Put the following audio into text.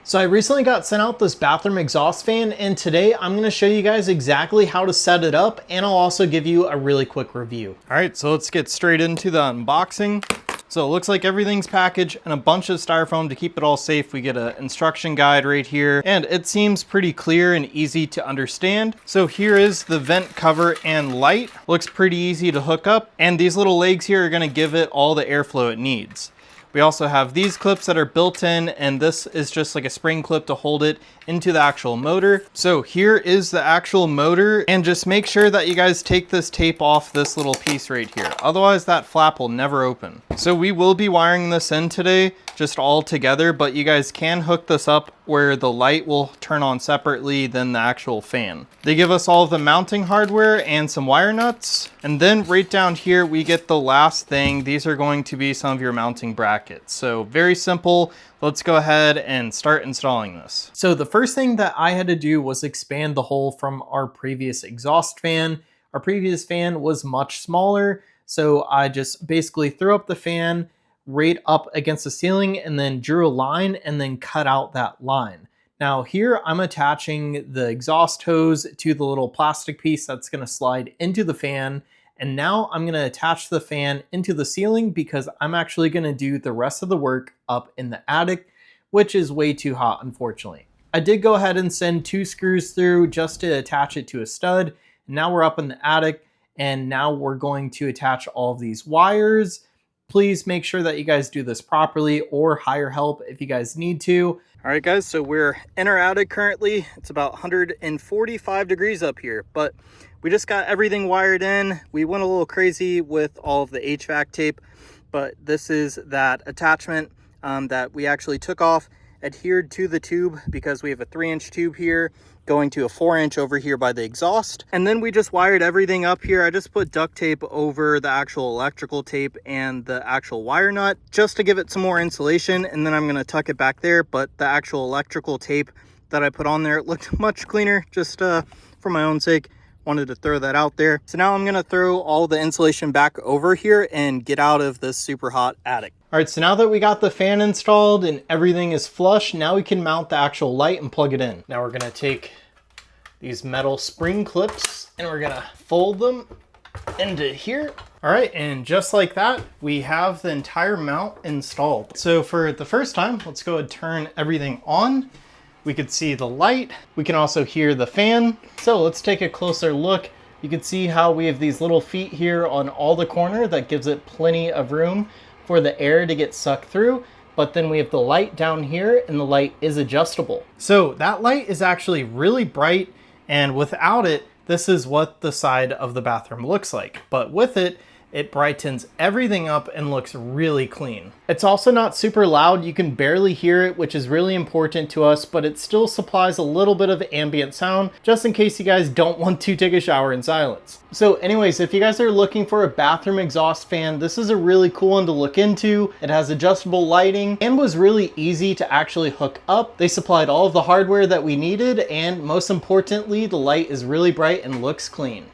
So I recently got sent out this bathroom exhaust fan, and today I'm going to show you guys exactly how to set it up, and I'll also give you a really quick review. All right, so let's get straight into the unboxing. So it looks like everything's packaged and a bunch of styrofoam to keep it all safe. We get an instruction guide right here, and it seems pretty clear and easy to understand. So here is the vent cover and light. Looks pretty easy to hook up, and these little legs here are going to give it all the airflow it needs. We also have these clips that are built in, and this is just like a spring clip to hold it into the actual motor. So here is the actual motor, and just make sure that you guys take this tape off this little piece right here. Otherwise that flap will never open. So we will be wiring this in today, just all together, but you guys can hook this up where the light will turn on separately than the actual fan. They give us all of the mounting hardware and some wire nuts. And then right down here, we get the last thing. These are going to be some of your mounting brackets. So very simple. Let's go ahead and start installing this. So the first thing that I had to do was expand the hole from our previous exhaust fan. Our previous fan was much smaller. So I just basically threw up the fan right up against the ceiling and then drew a line and then cut out that line. Now here I'm attaching the exhaust hose to the little plastic piece that's going to slide into the fan. And now I'm going to attach the fan into the ceiling because I'm actually going to do the rest of the work up in the attic, which is way too hot, unfortunately. I did go ahead and send 2 screws through just to attach it to a stud. Now we're up in the attic, and now we're going to attach all of these wires. Please make sure that you guys do this properly or hire help if you guys need to. All right, guys, so we're in our attic currently. It's about 145 degrees up here, but we just got everything wired in. We went a little crazy with all of the HVAC tape, but this is that attachment that we actually took off, adhered to the tube because we have a 3-inch tube here going to a 4-inch over here by the exhaust. And then we just wired everything up here. I just put duct tape over the actual electrical tape and the actual wire nut just to give it some more insulation. And then I'm going to tuck it back there. But the actual electrical tape that I put on there, it looked much cleaner, just for my own sake. Wanted to throw that out there. So now I'm going to throw all the insulation back over here and get out of this super hot attic. All right, so now that we got the fan installed and everything is flush, now we can mount the actual light and plug it in. Now we're going to take these metal spring clips and we're going to fold them into here. All right, and just like that, we have the entire mount installed. So for the first time, let's go ahead and turn everything on. We could see the light. We can also hear the fan. So let's take a closer look. You can see how we have these little feet here on all the corner that gives it plenty of room for the air to get sucked through. But then we have the light down here, and the light is adjustable. So that light is actually really bright, and without it, this is what the side of the bathroom looks like. But with it, it brightens everything up and looks really clean. It's also not super loud. You can barely hear it, which is really important to us, but it still supplies a little bit of ambient sound just in case you guys don't want to take a shower in silence. So anyways, if you guys are looking for a bathroom exhaust fan, this is a really cool one to look into. It has adjustable lighting and was really easy to actually hook up. They supplied all of the hardware that we needed, and most importantly, the light is really bright and looks clean.